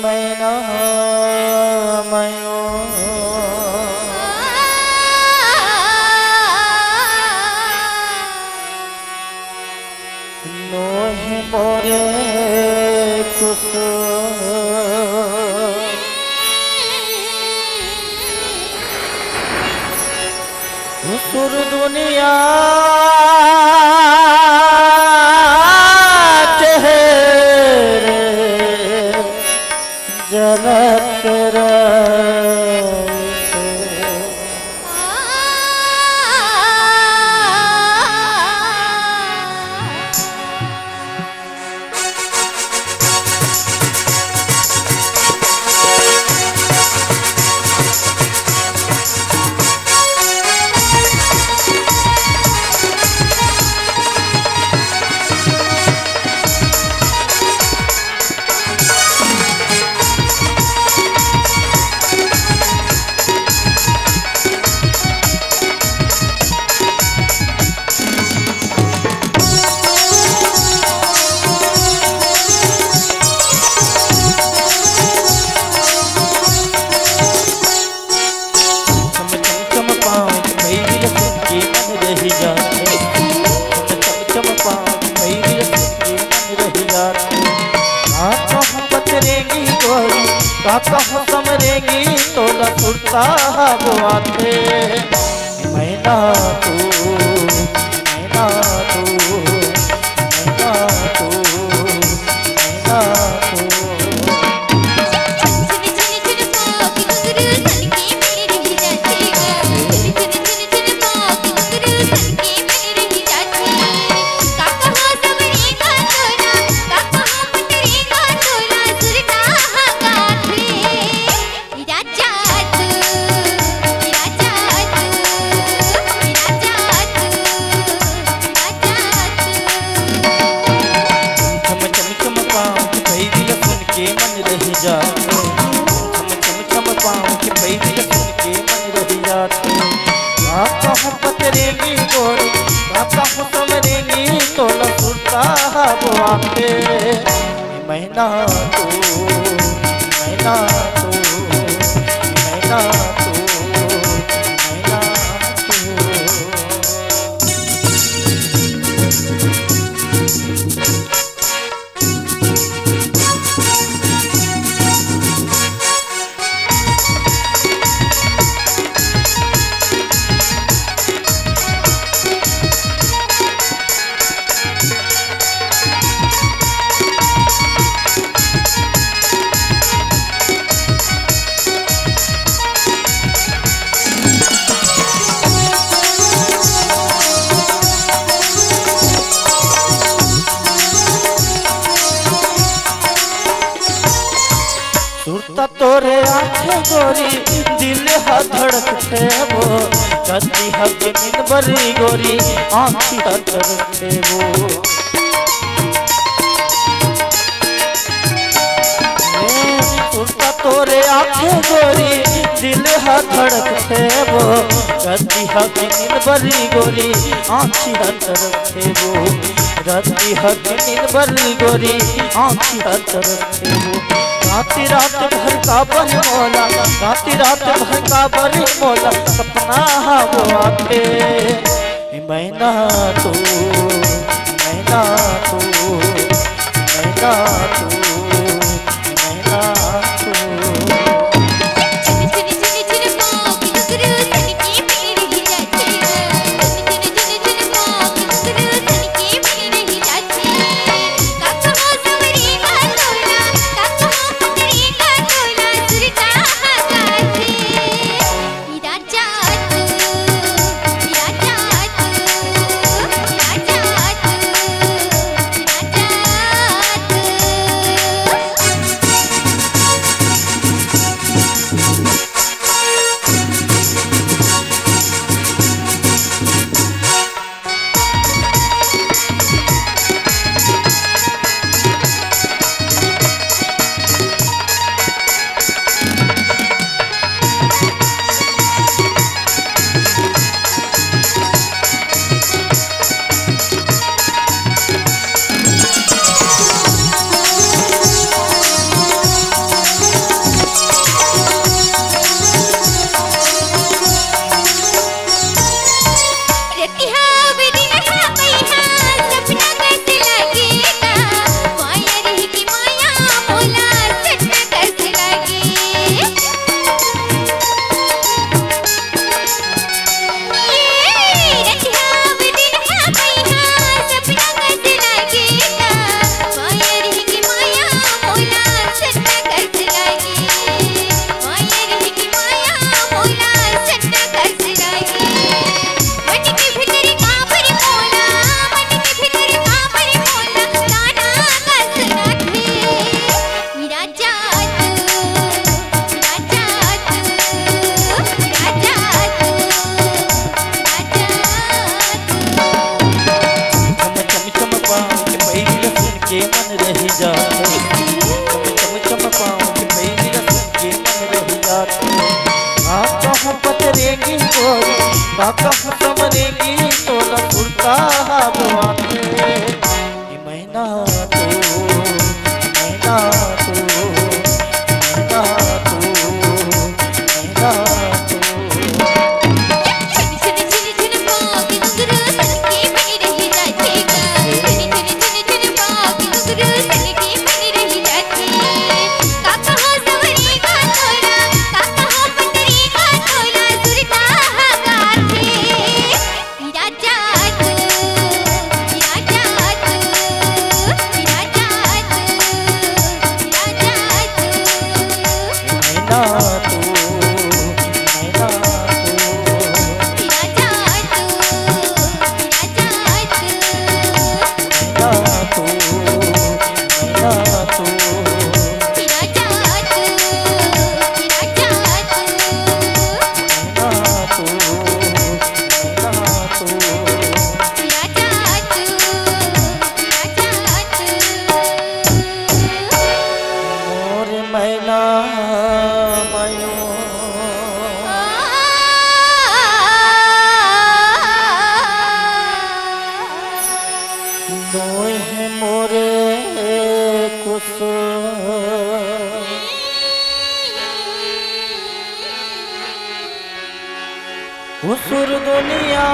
मैना मयो नोहे मोरे कुसो सुर दुनिया चेहरे जनक समरेगी तो लुटता बुआते मैना तू मैना तू मैना तू मैना तू पतरेगी गोरी समरेगी तो लुटता बुआते मैना तू मैना तू मैना तू मैना तू तोरे आँखें गोरी दिल हा धड़कते वो कदी हक मिन बरी गोरी आँखी हा धड़कते वो सुनता तोरे आँखें गोरी दिल हा धड़कते वो कदी हक मिन बरी गोरी आँखी हा धड़कते वो कदी हक मिन बरी गोरी आँखी हा धड़कते वो राती रात भर का बल मौला राती रात भर का बल मौला सपना वो आते मैना तू मैना तू मैना तू मैना तू राजा बागवानी मैना तू मैना तू मैना तू मैना तू खुसुर दुनिया